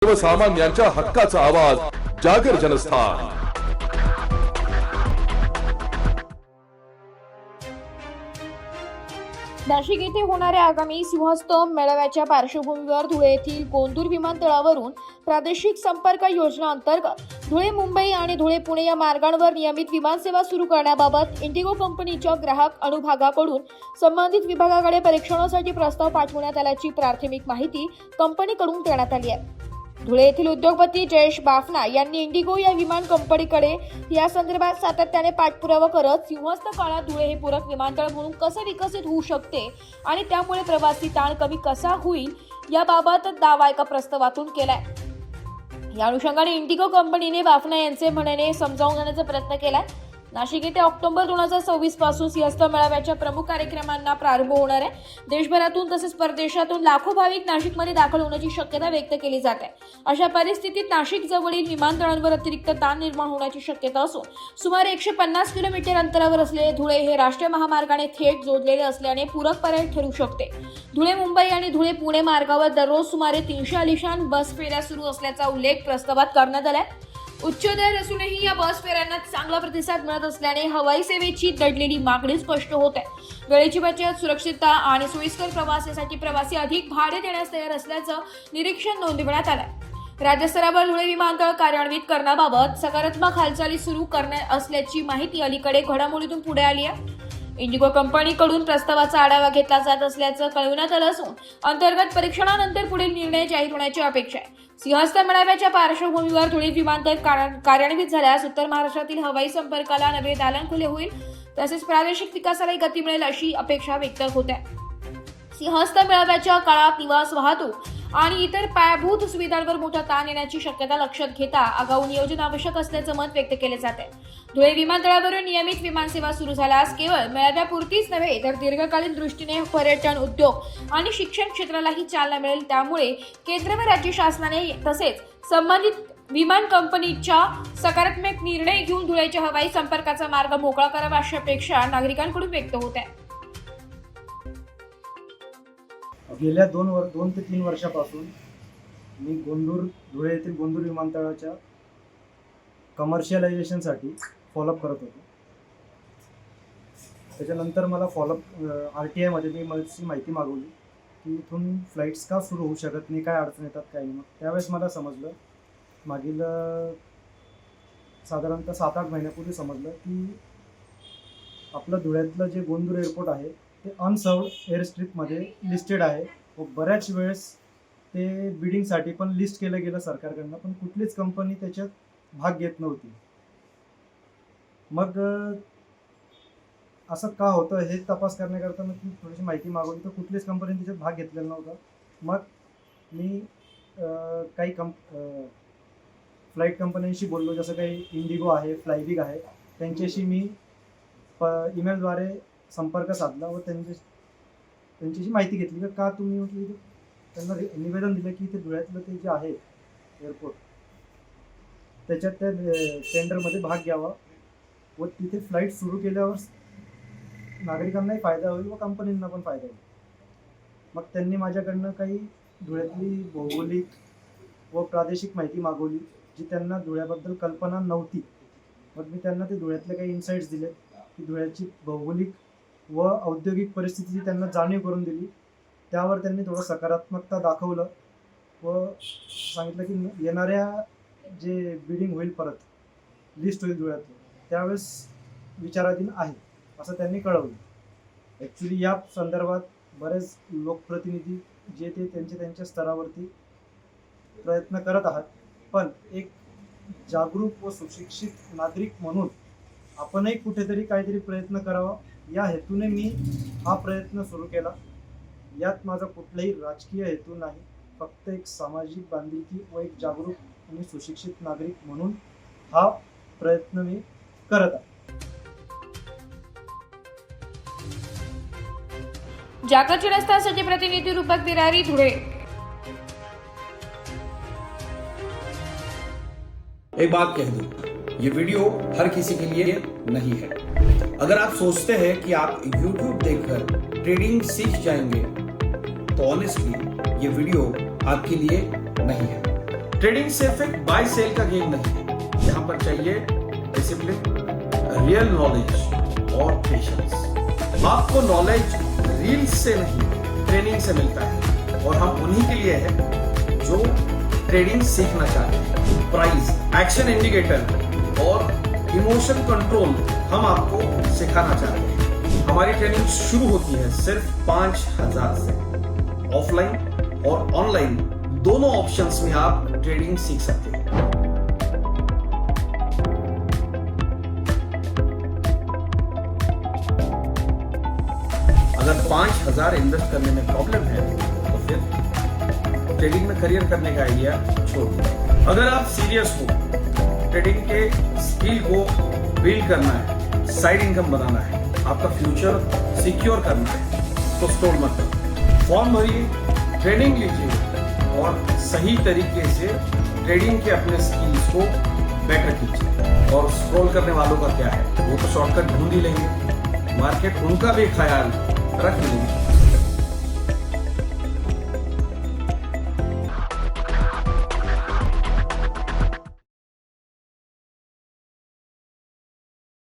सर्वसामान्यांच्या हक्काचा आवाज जागर जनस्थान। नाशिक येथे होणाऱ्या आगामी सिंहस्तंभ मेळाव्याच्या पार्श्वभूमीवर धुळे येथील गोंदूर विमानतळावरून प्रादेशिक संपर्क योजना अंतर्गत धुळे मुंबई आणि धुळे पुणे या मार्गांवर नियमित विमानसेवा सुरू करण्याबाबत इंडिगो कंपनीच्या ग्राहक अनुभागाकडून संबंधित विभागाकडे परीक्षणासाठी प्रस्ताव पाठवण्यात आल्याची प्राथमिक माहिती कंपनीकडून देण्यात आली आहे। धुळे येथील उद्योगपती जयेश बाफना यांनी इंडिगो या विमान कंपनीकडे या संदर्भात सातत्याने पाठपुरावा करत सिंहस्थ काळात धुळे हे पूरक विमानतळ म्हणून कसे विकसित होऊ शकते आणि त्यामुळे प्रवासी ताण कमी कसा होईल याबाबत दावा एका प्रस्तावातून केलाय। या अनुषंगाने इंडिगो कंपनीने बाफना यांचे म्हणणे समजावून घेण्याचा प्रयत्न केलाय। नाशिक येथे ऑक्टोबर 2026 पासून सिंहस्थ मेळाव्याच्या प्रमुख कार्यक्रमांना प्रारंभ होणार आहे। देशभरातून तसेच परदेशातून लाखो भाविक नाशिकमध्ये दाखल होण्याची शक्यता व्यक्त केली जाते। अशा परिस्थितीत नाशिक जवळील विमानतळांवर अतिरिक्त ताण निर्माण होण्याची शक्यता असून सुमारे 150 किलोमीटर अंतरावर असलेले धुळे हे राष्ट्रीय महामार्गाने थेट जोडलेले असल्याने पूरक पर्याय ठरू शकते। धुळे मुंबई आणि धुळे पुणे मार्गावर दररोज सुमारे 300 आलिशान बस फेऱ्या सुरू असल्याचा उल्लेख प्रस्तावात करण्यात आलाय। उच्च दर असूनही या बस फेऱ्यांना चांगला प्रतिसाद मिळत असल्याने हवाई सेवेची दडलेली मागणी स्पष्ट होत आहे। वेळेची बचत, सुरक्षितता आणि सोयीस्कर प्रवासासाठी प्रवासी अधिक भाडे देण्यास तयार असल्याचं निरीक्षण नोंदवण्यात आलंय। राज्यस्तरावर धुळे विमानतळ कार्यान्वित करण्याबाबत सकारात्मक हालचाली सुरू करण्यात असल्याची माहिती अलीकडे घडामोडीतून पुढे आली आहे। इंडिगो कंपनीकडून प्रस्तावाचा आढावा घेतला जात असल्याचं कळवण्यात आलं असून अंतर्गत परीक्षणानंतर पुढील निर्णय जाहीर होण्याची अपेक्षा आहे। सिंहस्थ मेळाव्याच्या पार्श्वभूमीवर धुळे विमानतळ कार्यान्वित झाल्यास उत्तर महाराष्ट्रातील हवाई संपर्काला नवे दालन खुले होईल, तसेच प्रादेशिक विकासालाही गती मिळेल अशी अपेक्षा व्यक्त होत आहे। सिंहस्थ मेळाव्याच्या काळात निवास, वाहतूक आणि इतर पायाभूत सुविधांवर मोठा ताण येण्याची शक्यता लक्षात घेता आगाऊ नियोजन आवश्यक असल्याचं मत व्यक्त केले जाते। धुळे विमानतळावरून नियमित विमानसेवा सुरू झाल्यास केवळ मेळाव्यापुरतीच नव्हे तर दीर्घकालीन दृष्टीने पर्यटन उद्योग आणि शिक्षण क्षेत्रालाही चालना मिळेल। त्यामुळे केंद्र व राज्य शासनाने तसेच संबंधित विमान कंपनीच्या सकारात्मक निर्णय घेऊन धुळेच्या हवाई संपर्काचा मार्ग मोकळा करावा अशी अपेक्षा नागरिकांकडून व्यक्त होत आहे। गेल्या 2 ते 3 वर्षापासून मी धुळे येथील गोंदूर विमानतळाच्या कमर्शियलायझेशनसाठी फॉलोअप करत होतो। त्याच्यानंतर मला RTI मध्ये मी माहिती मागवली की इथून फ्लाईट्स का सुरू होऊ शकत नाही, काय अडचण येतात, काय नाही। त्यावेळेस मला समजलं, मागील साधारणतः 7-8 महिन्यापूर्वी समजलं की आपलं धुळ्यातलं जे गोंदूर एअरपोर्ट आहे ते अनसर्व्ड एअर स्ट्रिपमध्ये लिस्टेड आहे व बऱ्याच वेळेस ते बिडिंगसाठी पण लिस्ट केलं गेलं सरकारकडनं, पण कुठलीच कंपनी त्याच्यात भाग घेत नव्हती। मग असं का होतं हे तपास करण्याकरता मी थोडीशी माहिती मागवली, तर कुठलीच कंपनी त्याच्यात भाग घेतलेला नव्हता। मग मी काही फ्लाईट कंपन्यांशी बोललो, जसं काही इंडिगो आहे, फ्लायबिग आहे, त्यांच्याशी मी ईमेलद्वारे संपर्क साधला व त्यांच्याशी माहिती घेतली का तुम्ही म्हटली त्यांना निवेदन दिलं की ते धुळ्यातलं ते जे आहे एअरपोर्ट त्याच्यात त्या टेंडरमध्ये भाग घ्यावा व तिथे फ्लाईट सुरू केल्यावर नागरिकांनाही फायदा होईल व कंपनींना पण फायदा होईल। मग त्यांनी माझ्याकडनं काही धुळ्यातली भौगोलिक व प्रादेशिक माहिती मागवली जी त्यांना धुळ्याबद्दल कल्पना नव्हती। मग मी त्यांना ते धुळ्यातले काही इन्साईट्स दिले की धुळ्याची भौगोलिक व औद्योगिक परिस्थितीची त्यांना जाणीव करून दिली। त्यावर त्यांनी थोडं सकारात्मकता दाखवलं व सांगितलं की येणाऱ्या जे बिडिंग होईल, परत लिस्ट होईल धुळ्यातलं, त्यावेळेस विचाराधीन आहे असं त्यांनी कळवलं। ॲक्च्युली या संदर्भात बरेच लोकप्रतिनिधी जे ते त्यांच्या स्तरावरती प्रयत्न करत आहात, पण एक जागरूक व सुशिक्षित नागरिक म्हणून आपणही कुठेतरी काहीतरी प्रयत्न करावा या हेतूने मी हा प्रयत्न सुरू केला। यात माझा कुठलाही राजकीय हेतू नाही, फक्त एक सामाजिक बांधिलकी व एक जागरूक आणि सुशिक्षित नागरिक म्हणून हा प्रयत्न मी करत आहे। जागर जनस्थानसाठी प्रतिनिधी रूपक बिरारी, धुळे। एक बात कह दूं, ये वीडियो हर किसी के लिए नहीं है। अगर आप सोचते हैं कि आप YouTube देखकर ट्रेडिंग सीख जाएंगे तो ऑनेस्टली ये वीडियो आपके लिए नहीं है। ट्रेडिंग सिर्फ एक बाय सेल का गेम नहीं है, यहाँ पर चाहिए डिसिप्लिन, रियल नॉलेज और पेशेंस। आपको नॉलेज रील्स से नहीं ट्रेनिंग से मिलता है और हम उन्हीं के लिए हैं जो ट्रेडिंग सीखना चाहते हैं। प्राइस, एक्शन इंडिकेटर और इमोशन कंट्रोल हम आपको सिखाना चाहते हैं। हमारी ट्रेनिंग शुरू होती है सिर्फ 5,000 से। ऑफलाइन और ऑनलाइन दोनों ऑप्शंस में आप ट्रेडिंग सीख सकते हैं। अगर 5,000 इन्वेस्ट करने में प्रॉब्लम है तो फिर ट्रेडिंग में करियर करने का आइडिया छोड़ दो। अगर आप सीरियस हो, ट्रेडिंग के स्किल को बिल्ड करना है, साइड इनकम बनाना है, आपका फ्यूचर सिक्योर करना है, तो स्टॉल मत करो। फॉर्म भरिए, ट्रेनिंग लीजिए और सही तरीके से ट्रेडिंग के अपने स्किल्स को बेटर कीजिए। और स्क्रॉल करने वालों का क्या है, वो तो शॉर्टकट ढूंढ ही लेंगे, मार्केट उनका भी ख्याल रख लेंगे।